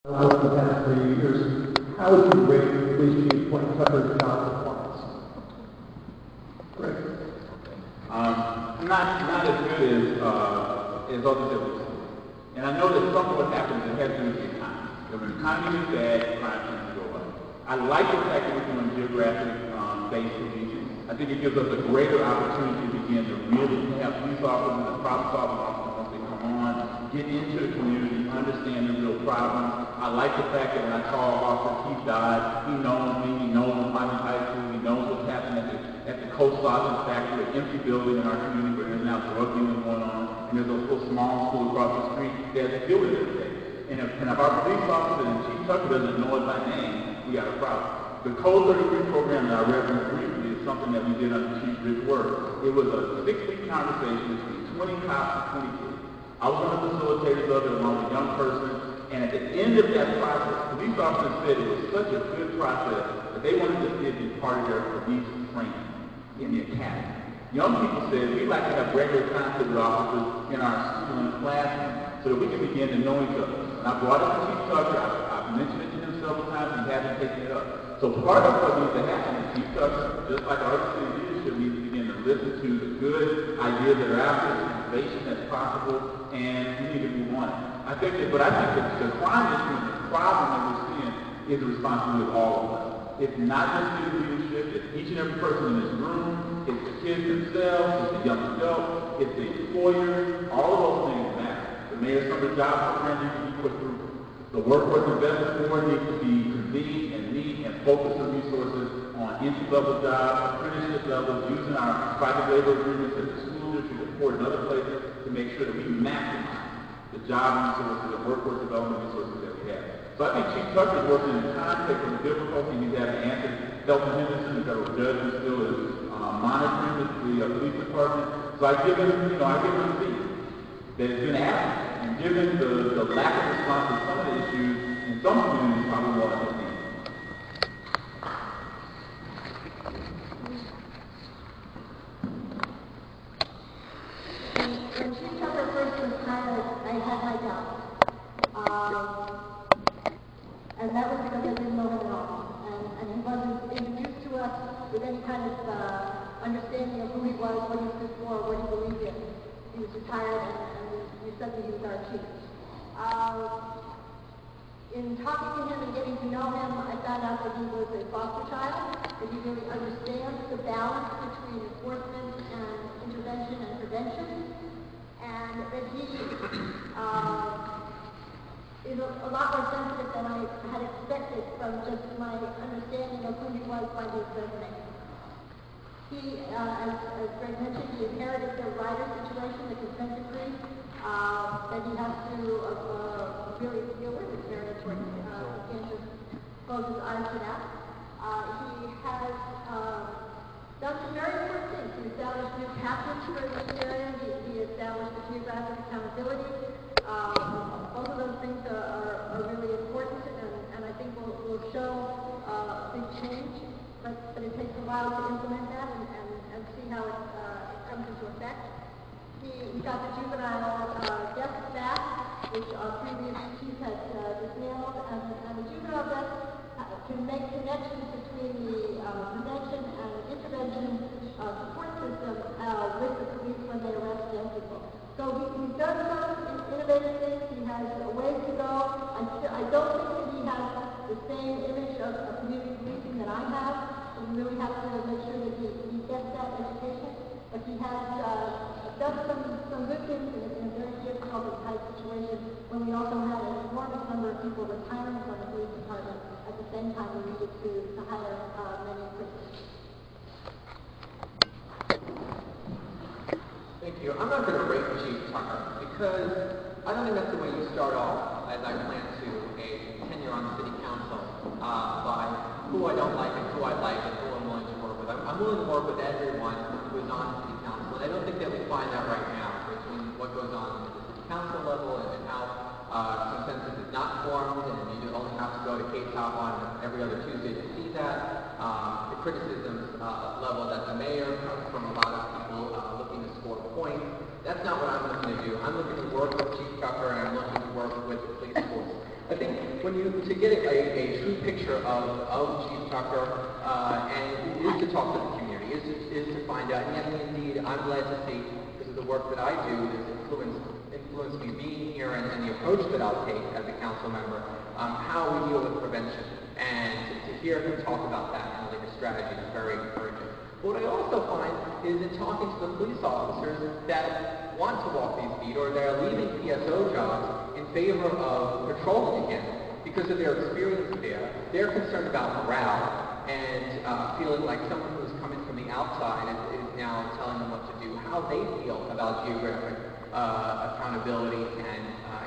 over the past 3 years, how would you rate Police Chief Point Tucker's job performance? Greg? Not as good as others that we've seen. And I know that some of what happens is it has to do with the economy. When the economy is bad, crime tends to go up. I like the fact that we're doing geographic-based policing. I think it gives us a greater opportunity to begin to really have police officers and problem-solving officers once they come on, get into the community, understand the real problems. I like the fact that when I call Officer Keith Dodd, he knows me, he knows the Miami High School, he knows what's happening at the Coast Sausage Factory, an empty building in our community where there's now drug dealing going on, and there's a little small school across the street. They have to deal with it every day. And if our police officer and Chief Tucker doesn't know it by name, we got a problem. The Code 33 program that I referenced briefly is something that we did under Chief Rick's work. It was a 6-week conversation between 20 cops and 20 kids. I was one of the facilitators of it along with a young person, and at the end of that process, police officers said it was such a good process that they wanted to see it be part of their police training in the academy. Young people said we'd like to have regular contact with officers in our school and classroom so that we can begin to know each other. And I brought it to Chief Tucker. I've mentioned it to him several times. He hasn't taken it up. So part of what needs to happen is Chief Tucker, just like our city leadership, needs to begin to listen to the good ideas that are out there, the innovation that's possible, and we need to move on. I think that the crime issue and the problem that we're seeing is the responsibility of all of us. It's not just city leadership, it's each and every person in this room, it's the kids themselves, it's the young adults, it's the employers, all of those things matter. The mayor's summer job program needs to be put through. The workforce investment board needs to be convened and meet and focus the resources on entry-level jobs, apprenticeship levels, using our private labor agreements at the school district, the port, and other places to make sure that we maximize the job resources and workforce development resources that we have. So I think Chief Tucker is working in the context of the difficulty he's having to answer. Felton Henderson, the federal judge, who still is monitoring the police department. So I give him a seat that has been asked, and given the lack of response to some of the issues in some communities, probably more than 15. When Chief Tucker first was hired, I had my doubts. And that was because I didn't know him at all. And he wasn't introduced to us with any kind of understanding of who he was, what he stood for, what he believed in. He was retired, and we said that he was our chief. In talking to him and getting to know him, I found out that he was a foster child, that he really understands the balance between enforcement and intervention and prevention, and that he is a lot more sensitive than I had expected from just my understanding of who he was by his resume. He, as Greg mentioned, he inherited the rider situation, the consent decree, that he has to really deal with. It's very important. He can't just close his eyes to that. He has done some very important things. He established new captains for this area. He established the geographic accountability. Both of those things are really important, and I think will show a big change. But it takes a while to implement that and see how it comes into effect. He got the juvenile desk back, which our previous chief had dismantled, and the juvenile desk can make connections between the prevention and intervention support system with the police when they arrest young people. So he's done some innovative things. He has a ways to go. I don't think that he has the same image of community policing that I have. So we really have to make sure that he gets that education. But he has done some good things in a very difficult and tight situation when we also had an enormous number of people retiring from the police department at the same time we needed to hire many prisoners. Thank you. I'm not going to rate Chief Tucker because I don't think that's the way you start off, as I plan to, a tenure on the city council by who I don't like and who I like and who I'm willing to work with. I'm willing to work with everyone who is on the city council, and I don't think that we find that right now between what goes on at the city council level and how consensus is not formed, and you only have to go to K-Top on every other Tuesday to see that. The criticisms level that the mayor comes from a lot of people looking to score points. That's not what I'm looking to do. I'm looking to work with Chief Tucker, and I'm looking to work with the police force. I think to get a true picture of Chief Tucker, and is to talk to the community, is to find out, and yes, indeed, I'm glad to see, because of the work that I do, has influenced me being here and the approach that I'll take as a council member, how we deal with prevention. And to hear him talk about that and like a strategy is very encouraging. What I also find is in talking to the police officers that want to walk these beats or they're leaving PSO jobs in favor of patrolling again because of their experience there. They're concerned about morale and feeling like someone who's coming from the outside is now telling them what to do, how they feel about geographic accountability and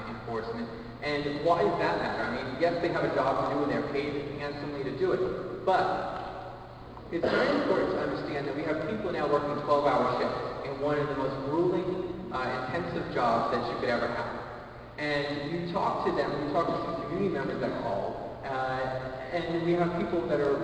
enforcement. And why does that matter? I mean, yes, they have a job to do and they're paid handsomely to do it, but it's very important to understand that we have people now working 12-hour shifts in one of the most grueling, intensive jobs that you could ever have. And you talk to them, you talk to some community members that call, and we have people that are,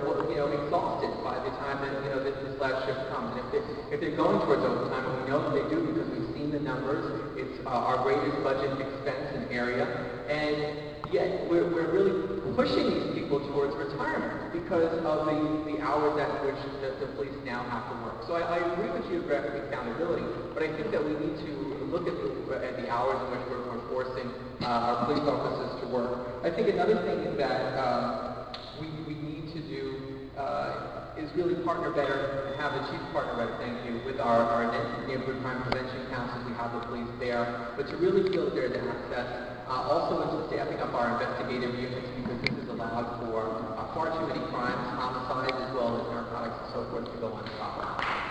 exhausted by the time that, this last shift comes. And if they're going towards overtime, and we know that they do because we've seen the numbers, it's our greatest budget expense and area, and yet we're really pushing these people towards retirement because of the hours at which the police now have to work. So I agree with geographic accountability, but I think that we need to look at the hours in which we're forcing our police officers to work. I think another thing that we need to do is really partner better and have the chief partner better, thank you, with our neighborhood crime prevention councils. We have the police there, but to really feel that there's access. Also into staffing up our investigative units because this has allowed for far too many crimes, homicides, as well as narcotics and so forth to go unstopped.